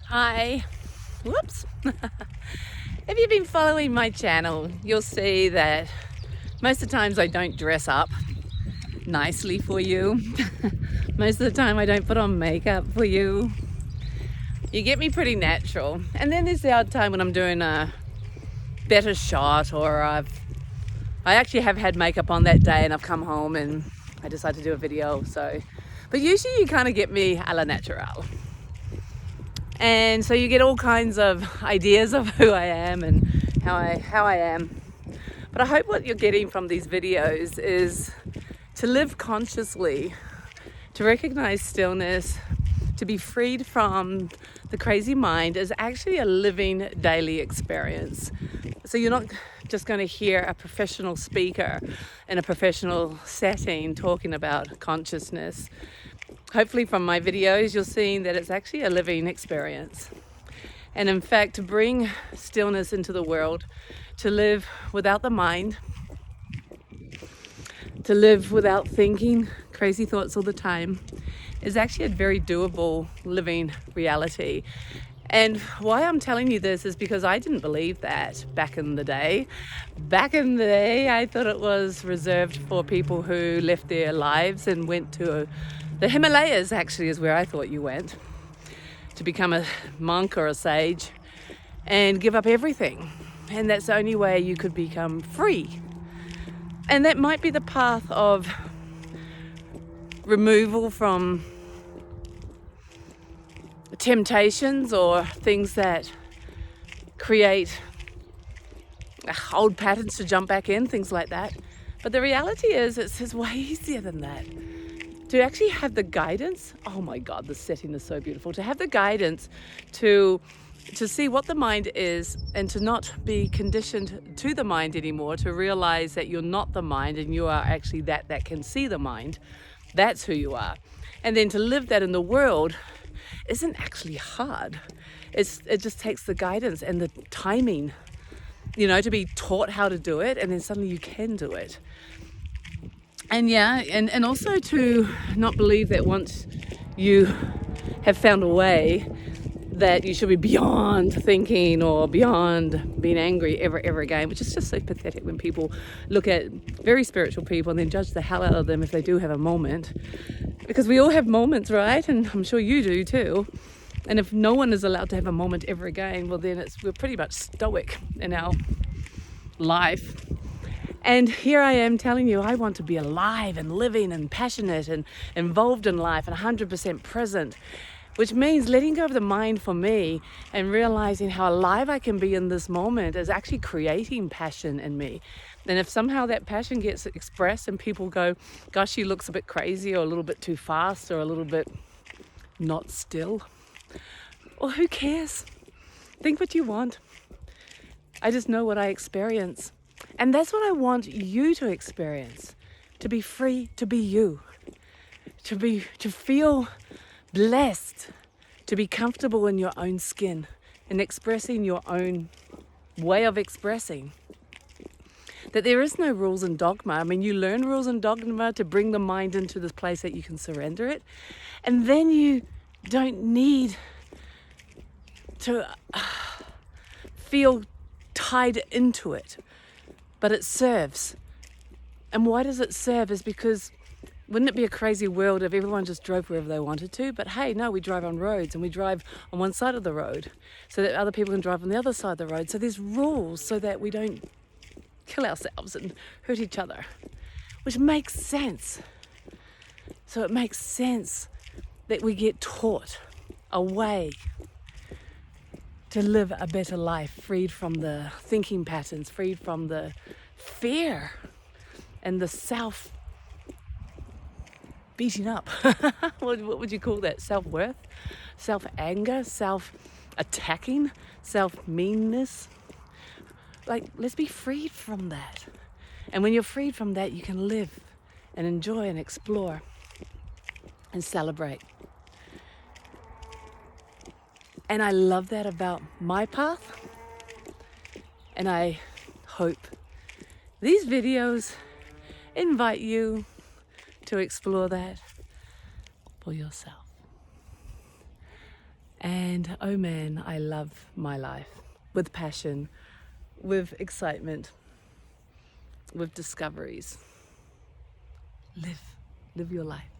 Hi. Whoops. If you've been following my channel, you'll see that most of the times I don't dress up nicely for you. Most of the time I don't put on makeup for you. You get me pretty natural. And then there's the odd time when I'm doing a better shot, or I actually have had makeup on that day and I've come home and I decided to do a video. But usually you kind of get me a la natural. And so you get all kinds of ideas of who I am and how I am. But I hope what you're getting from these videos is to live consciously, to recognize stillness, to be freed from the crazy mind is actually a living daily experience. So you're not just going to hear a professional speaker in a professional setting talking about consciousness. Hopefully from my videos you're seeing that it's actually a living experience. And in fact, to bring stillness into the world, to live without the mind, to live without thinking crazy thoughts all the time, is actually a very doable living reality. And why I'm telling you this is because I didn't believe that back in the day. Back in the day, I thought it was reserved for people who left their lives and went to the Himalayas, actually, is where I thought you went, to become a monk or a sage and give up everything. And that's the only way you could become free. And that might be the path of removal from temptations or things that create old patterns to jump back in, things like that. But the reality is it's way easier than that. To actually have the guidance, oh my God, the setting is so beautiful. To have the guidance to see what the mind is and to not be conditioned to the mind anymore, to realize that you're not the mind and you are actually that can see the mind. That's who you are. And then to live that in the world isn't actually hard. It just takes the guidance and the timing, to be taught how to do it, and then suddenly you can do it. And and also to not believe that once you have found a way that you should be beyond thinking or beyond being angry ever again, which is just so pathetic when people look at very spiritual people and then judge the hell out of them if they do have a moment. Because we all have moments, right? And I'm sure you do too. And if no one is allowed to have a moment ever again, well then we're pretty much stoic in our life. And here I am telling you, I want to be alive and living and passionate and involved in life and 100% present, which means letting go of the mind for me and realizing how alive I can be in this moment is actually creating passion in me. And if somehow that passion gets expressed and people go, gosh, she looks a bit crazy or a little bit too fast or a little bit not still, well, who cares? Think what you want. I just know what I experience. And that's what I want you to experience, to be free, to be you, to feel blessed, to be comfortable in your own skin and expressing your own way of expressing. That there is no rules and dogma. I mean, you learn rules and dogma to bring the mind into this place that you can surrender it. And then you don't need to feel tied into it. But it serves. And why does it serve? Is because wouldn't it be a crazy world if everyone just drove wherever they wanted to? But hey, no, we drive on roads and we drive on one side of the road so that other people can drive on the other side of the road. So there's rules so that we don't kill ourselves and hurt each other, which makes sense. So it makes sense that we get taught a way to live a better life, freed from the thinking patterns, freed from the fear and the self beating up. What would you call that? Self-worth, self-anger, self-attacking, self-meanness. Like, let's be freed from that. And when you're freed from that, you can live and enjoy and explore and celebrate. And I love that about my path. And I hope these videos invite you to explore that for yourself. And oh man, I love my life with passion, with excitement, with discoveries. Live your life.